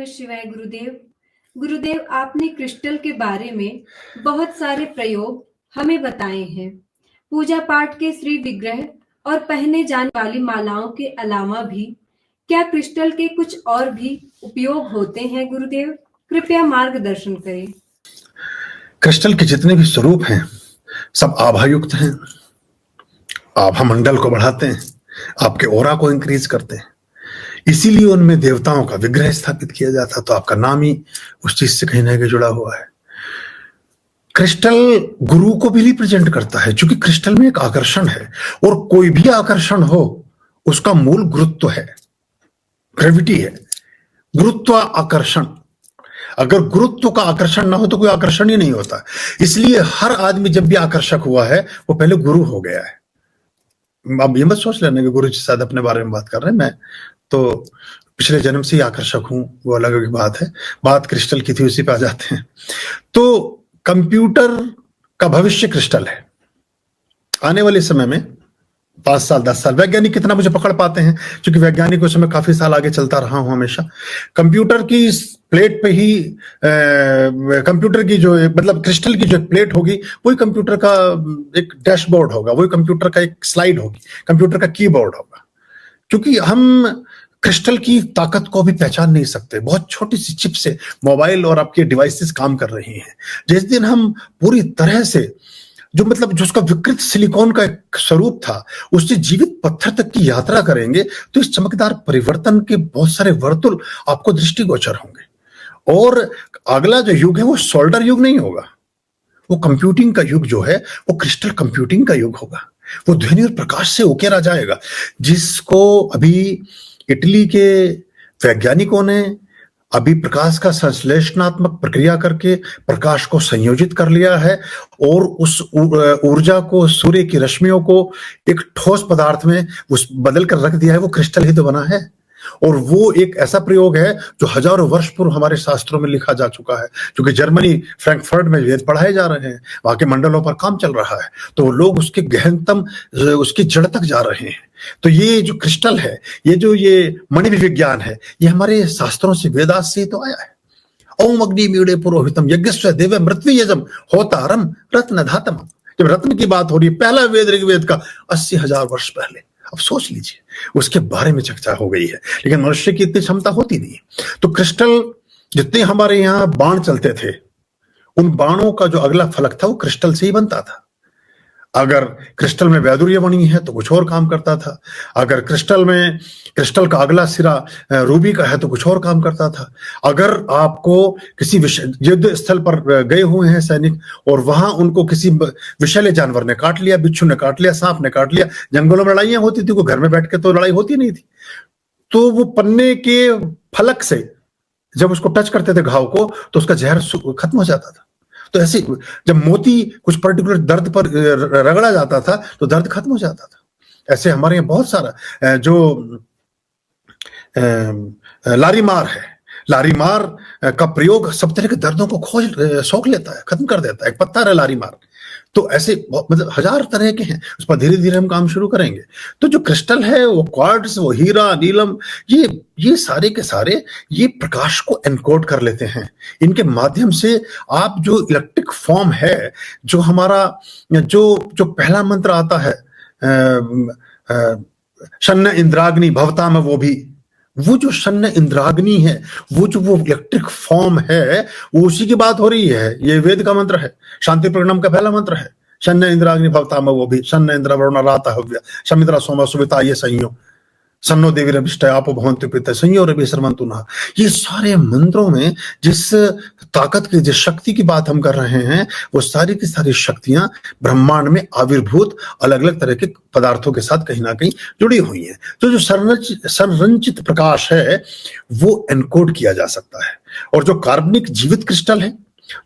नमः शिवाय गुरुदेव। गुरुदेव, आपने क्रिस्टल के बारे में बहुत सारे प्रयोग हमें बताए हैं। पूजा पाठ के श्री विग्रह और पहने जाने वाली मालाओं के अलावा भी क्या क्रिस्टल के कुछ और भी उपयोग होते हैं गुरुदेव? कृपया मार्गदर्शन करें। क्रिस्टल के जितने भी स्वरूप हैं सब आभायुक्त हैं, आभा मंडल को बढ़ाते हैं, आपके ओरा को इंक्रीज करते हैं, इसीलिए उनमें देवताओं का विग्रह स्थापित किया जाता। तो आपका नाम ही उस चीज से कहीं ना कहीं जुड़ा हुआ है। क्रिस्टल गुरु को भी रिप्रेजेंट करता है, क्योंकि क्रिस्टल में एक आकर्षण है, और कोई भी आकर्षण हो उसका मूल गुरुत्व है, ग्रेविटी है, गुरुत्व आकर्षण। अगर गुरुत्व का आकर्षण ना हो तो कोई आकर्षण ही नहीं होता। इसलिए हर आदमी जब भी आकर्षक हुआ है वो पहले गुरु हो गया है। अब ये मत सोच लेना कि गुरु जी शायद अपने बारे में बात कर रहे हैं, मैं तो पिछले जन्म से ही आकर्षक हूं, वो अलग अलग बात है। बात क्रिस्टल की थी, उसी पे आ जाते हैं। तो कंप्यूटर का भविष्य क्रिस्टल है। आने वाले समय में 5 साल 10 साल, वैज्ञानिक कितना मुझे पकड़ पाते हैं, क्योंकि वैज्ञानिकों से मैं काफी साल आगे चलता रहा हूं हमेशा। कंप्यूटर की प्लेट पे ही कंप्यूटर की जो मतलब क्रिस्टल की जो प्लेट होगी वही कंप्यूटर का एक डैशबोर्ड होगा, वही कंप्यूटर का एक स्लाइड होगी, कंप्यूटर का कीबोर्ड होगा। क्योंकि हम क्रिस्टल की ताकत को भी पहचान नहीं सकते। बहुत छोटी सी चिप से मोबाइल और आपके डिवाइसेस काम कर रही हैं। जिस दिन हम पूरी तरह से जो उसका विकृत सिलिकॉन का एक स्वरूप था उससे जीवित पत्थर तक की यात्रा करेंगे, तो इस चमकदार परिवर्तन के बहुत सारे वर्तुल आपको दृष्टिगोचर होंगे। और अगला जो युग है वो सोल्डर युग नहीं होगा, वो कंप्यूटिंग का युग जो है वो क्रिस्टल कंप्यूटिंग का युग होगा। वो ध्वनि और प्रकाश से उकेरा जाएगा, जिसको अभी इटली के वैज्ञानिकों ने अभी प्रकाश का संश्लेषणात्मक प्रक्रिया करके प्रकाश को संयोजित कर लिया है, और उस ऊर्जा को, सूर्य की रश्मियों को एक ठोस पदार्थ में उस बदल कर रख दिया है। वो क्रिस्टल ही तो बना है। और वो एक ऐसा प्रयोग है जो हजारों वर्ष पूर्व हमारे शास्त्रों में लिखा जा चुका है, क्योंकि जर्मनी फ्रैंकफर्ट में वेद पढ़ाए जा रहे हैं, वहां के मंडलों पर काम चल रहा है, तो लोग उसके गहनतम, उसकी जड़ तक जा रहे हैं। तो ये जो क्रिस्टल है, ये मणि विज्ञान है, ये हमारे शास्त्रों से, वेदास से तो आया है। ओम अग्नि मीड़े पुरोहितम यज्ञस्व देव मृत्यु यजम होतारम रत्न धातम। जब रत्न की बात हो रही है, पहला वेद ऋग्वेद का 80,000 वर्ष पहले। अब सोच लीजिए, उसके बारे में चर्चा हो गई है, लेकिन मनुष्य की इतनी क्षमता होती नहीं। तो क्रिस्टल, जितने हमारे यहाँ बाण चलते थे, उन बाणों का जो अगला फलक था वो क्रिस्टल से ही बनता था। अगर क्रिस्टल में वैदुर्य बनी है तो कुछ और काम करता था, अगर क्रिस्टल का अगला सिरा रूबी का है तो कुछ और काम करता था। अगर आपको किसी युद्ध स्थल पर गए हुए हैं सैनिक, और वहां उनको किसी विषैले जानवर ने काट लिया, बिच्छू ने काट लिया, सांप ने काट लिया, जंगलों में लड़ाइयां होती थी, वो घर में बैठ के तो लड़ाई होती नहीं थी, तो वो पन्ने के फलक से जब उसको टच करते थे घाव को, तो उसका जहर खत्म हो जाता था। तो ऐसे जब मोती कुछ पर्टिकुलर दर्द पर रगड़ा जाता था तो दर्द खत्म हो जाता था। ऐसे हमारे यहाँ बहुत सारा जो लारीमार है, लारीमार का प्रयोग सब तरह के दर्दों को सोख लेता है, खत्म कर देता है। एक पत्थर है लारीमार। तो ऐसे हजार तरह के हैं, उस पर धीरे धीरे हम काम शुरू करेंगे। तो जो क्रिस्टल है, वो क्वार्ट्ज, वो हीरा, नीलम, ये सारे के सारे ये प्रकाश को एनकोड कर लेते हैं। इनके माध्यम से आप जो इलेक्ट्रिक फॉर्म है, जो हमारा जो पहला मंत्र आता है शन्न इंद्राग्नि भवता में, वो जो शन्न इंद्राग्नि है, वो इलेक्ट्रिक फॉर्म है, वो उसी की बात हो रही है। ये वेद का मंत्र है, शांति प्रगणम का पहला मंत्र है। शन्न इंद्राग्नि भवता में, वो भी शन्न इंद्र वरुण राता हव्य शमित्रा सोमा सुविता ये संयो सन्नो देवी रविष्ट आपो भवन्तु पिता संयो रवि शर्मन्तु नः। ये सारे मंत्रों में जिस ताकत की, जिस शक्ति की बात हम कर रहे हैं, वो सारी की सारी शक्तियां ब्रह्मांड में आविर्भूत अलग अलग तरह के पदार्थों के साथ कहीं ना कहीं जुड़ी हुई हैं। तो जो संरचित प्रकाश है वो एनकोड किया जा सकता है। और जो कार्बनिक जीवित क्रिस्टल है,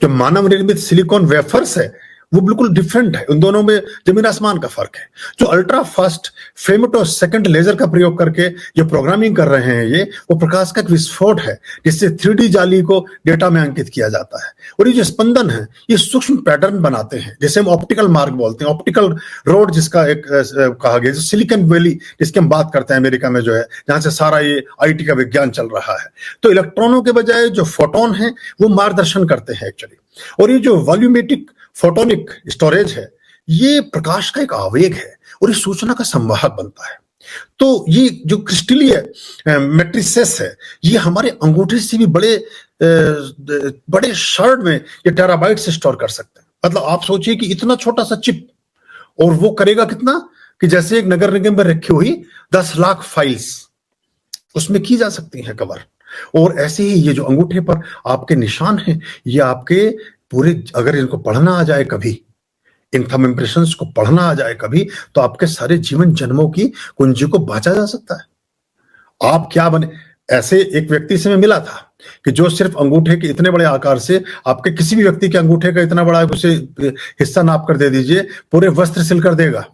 जो मानव निर्मित सिलिकॉन वेफर्स है, वो बिल्कुल डिफरेंट है। उन दोनों में जमीन आसमान का फर्क है। जो ultra fast femtosecond laser का प्रयोग करके जो प्रोग्रामिंग कर रहे हैं, ये वो प्रकाश का एक विस्फोट है जिससे 3D जाली को डेटा में अंकित किया जाता है। और ये जो स्पंदन है ये सूक्ष्म पैटर्न बनाते हैं, जैसे हम ऑप्टिकल मार्ग बोलते हैं, ऑप्टिकल रोड जिसका एक कहा गया, सिलिकॉन वैली जिसकी हम बात करते हैं अमेरिका में जो है, जहां से सारा ये IT का विज्ञान चल रहा है। तो इलेक्ट्रॉनों के बजाय जो फोटोन है वो मार्गदर्शन करते हैं एक्चुअली। और ये जो वॉल्यूमेट्रिक फोटोनिक स्टोरेज है ये प्रकाश का एक आवेग है और ये सूचना का संवाहक बनता है। तो ये जो क्रिस्टलीय मैट्रिसेस है ये हमारे अंगूठे से भी बड़े शर्ट में ये टेराबाइट से स्टोर कर सकते हैं। मतलब आप सोचिए कि इतना छोटा सा चिप, और वो करेगा कितना कि जैसे एक नगर निगम में रखी हुई 10 लाख फाइल्स उसमें की जा सकती हैं कवर। और ऐसे ही ये जो अंगूठे पर आपके निशान हैं ये आपके पूरे, अगर इनको पढ़ना आ जाए कभी, इन थंब इंप्रेशंस को पढ़ना आ जाए कभी, तो आपके सारे जीवन जन्मों की कुंजी को बांचा जा सकता है। आप क्या बने। ऐसे एक व्यक्ति से मैं मिला था कि जो सिर्फ अंगूठे के इतने बड़े आकार से, आपके किसी भी व्यक्ति के अंगूठे का इतना बड़ा उसे हिस्सा नाप कर दे दीजिए, पूरे वस्त्र सिल कर देगा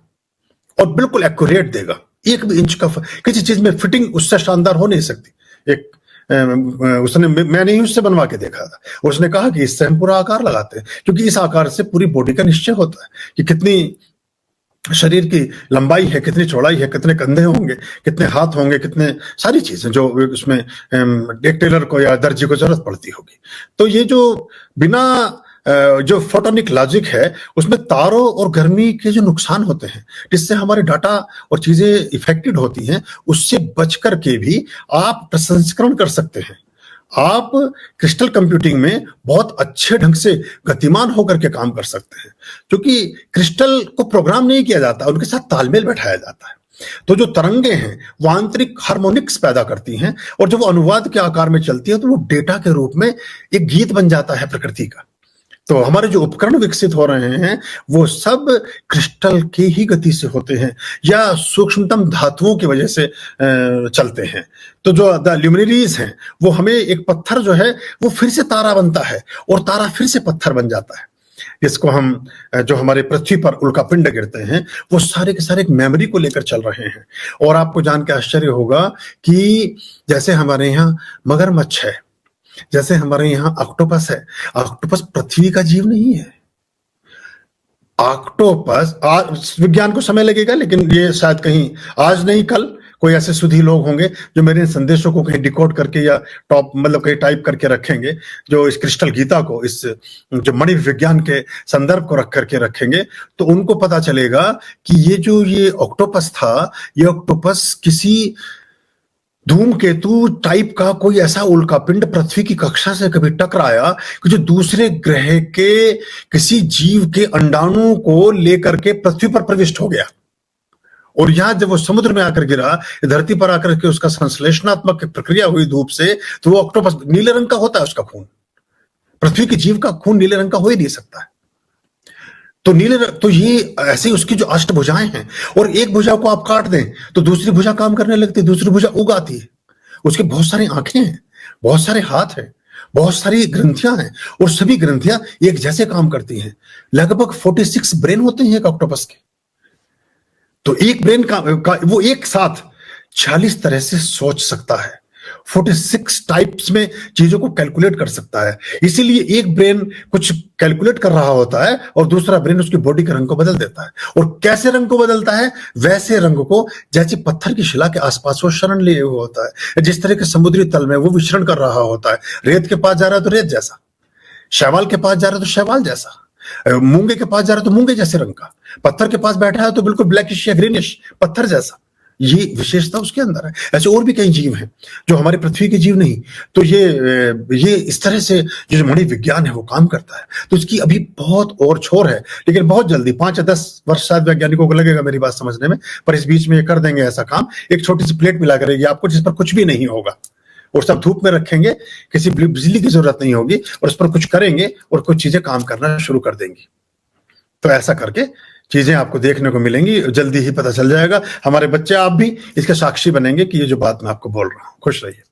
और बिल्कुल एक्यूरेट देगा। एक भी इंच का किसी चीज में फिटिंग उससे शानदार हो नहीं सकती। एक मैंने ही उससे बनवा के देखा था, उसने कहा कि इससे हम पूरा आकार लगाते हैं, क्योंकि इस आकार से पूरी बॉडी का निश्चय होता है कि कितनी शरीर की लंबाई है, कितनी चौड़ाई है, कितने कंधे होंगे, कितने हाथ होंगे, कितने सारी चीजें जो उसमें एक टेलर को या दर्जी को जरूरत पड़ती होगी। तो ये जो बिना जो फोटोनिक लॉजिक है उसमें तारों और गर्मी के जो नुकसान होते हैं जिससे हमारे डाटा और चीजें इफेक्टेड होती हैं, उससे बच करके भी आप प्रसंस्करण कर सकते हैं। आप क्रिस्टल कंप्यूटिंग में बहुत अच्छे ढंग से गतिमान होकर के काम कर सकते हैं, क्योंकि क्रिस्टल को प्रोग्राम नहीं किया जाता, उनके साथ तालमेल बैठाया जाता है। तो जो तरंगे हैं वो आंतरिक हार्मोनिक्स पैदा करती हैं, और जब वो अनुवाद के आकार में चलती है तो वो डेटा के रूप में एक गीत बन जाता है प्रकृति का। तो हमारे जो उपकरण विकसित हो रहे हैं वो सब क्रिस्टल की ही गति से होते हैं या सूक्ष्मतम धातुओं की वजह से चलते हैं। तो जो द ल्यूमिनरीज हैं वो हमें एक पत्थर जो है वो फिर से तारा बनता है और तारा फिर से पत्थर बन जाता है। इसको हम जो हमारे पृथ्वी पर उल्कापिंड गिरते हैं वो सारे के सारे एक मेमोरी को लेकर चल रहे हैं। और आपको जान के आश्चर्य होगा कि जैसे हमारे यहाँ मगरमच्छ है, जैसे हमारे यहाँ ऑक्टोपस है, ऑक्टोपस पृथ्वी का जीव नहीं है। ऑक्टोपस विज्ञान को समय लगेगा, लेकिन ये शायद कहीं आज नहीं कल कोई ऐसे सुधी लोग होंगे जो मेरे संदेशों को कहीं डिकोड करके या कहीं टाइप करके रखेंगे, जो इस क्रिस्टल गीता को, इस जो मणि विज्ञान के संदर्भ को रख करके रखेंगे, तो उनको पता चलेगा कि ये ऑक्टोपस था, ये ऑक्टोपस किसी धूमकेतु टाइप का कोई ऐसा उल्कापिंड पृथ्वी की कक्षा से कभी टकराया कि जो दूसरे ग्रह के किसी जीव के अंडाणु को लेकर के पृथ्वी पर प्रविष्ट हो गया। और यहां जब वो समुद्र में आकर गिरा, धरती पर आकर के उसका संश्लेषणात्मक प्रक्रिया हुई धूप से, तो वो ऑक्टोपस नीले रंग का होता है। उसका खून, पृथ्वी के जीव का खून नीले रंग का हो ही नहीं सकता है। तो ये ऐसे उसकी जो अष्टभुजाएं हैं, और एक भुजा को आप काट दें तो दूसरी भुजा काम करने लगती है, दूसरी भुजा उगाती है। उसके बहुत सारी आंखें हैं, बहुत सारे हाथ हैं, बहुत सारी ग्रंथियां हैं, और सभी ग्रंथियां एक जैसे काम करती हैं। लगभग 46 ब्रेन होते हैं एक ऑक्टोपस के। तो एक ब्रेन का वो एक साथ 46 तरह से सोच सकता है, 46 टाइप्स में चीजों को कैलकुलेट कर सकता है। इसीलिए एक ब्रेन कुछ कैलकुलेट कर रहा होता है और दूसरा ब्रेन उसकी बॉडी के रंग को बदल देता है। और कैसे रंग को बदलता है? वैसे रंग को जैसे पत्थर की शिला के आसपास वो शरण लिए हुए होता है, जिस तरह के समुद्री तल में वो विचरण कर रहा होता है। रेत के पास जा रहा है तो रेत जैसा, शैवाल के पास जा रहा है तो शैवाल जैसा, मूंगे के पास जा रहा है तो मूंगे जैसे रंग का, पत्थर के पास बैठा है तो बिल्कुल ब्लैकिश या ग्रीनिश पत्थर जैसा। ये विशेषता उसके अंदर है। ऐसे और भी कई जीव हैं जो हमारे पृथ्वी के जीव नहीं। तो ये इस तरह से जो मणि विज्ञान है वो काम करता है। तो इसकी अभी बहुत और छोर है, लेकिन बहुत जल्दी 5 या 10 वर्ष शायद वैज्ञानिकों को लगेगा मेरी बात समझने में, पर इस बीच में ये कर देंगे ऐसा काम। एक छोटी सी प्लेट मिला करेगी आपको जिस पर कुछ भी नहीं होगा, और सब धूप में रखेंगे, किसी बिजली की जरूरत नहीं होगी, और उस पर कुछ करेंगे और कुछ चीजें काम करना शुरू कर देंगी। तो ऐसा करके चीजें आपको देखने को मिलेंगी, जल्दी ही पता चल जाएगा। हमारे बच्चे, आप भी इसके साक्षी बनेंगे कि ये जो बात मैं आपको बोल रहा हूं। खुश रहिए।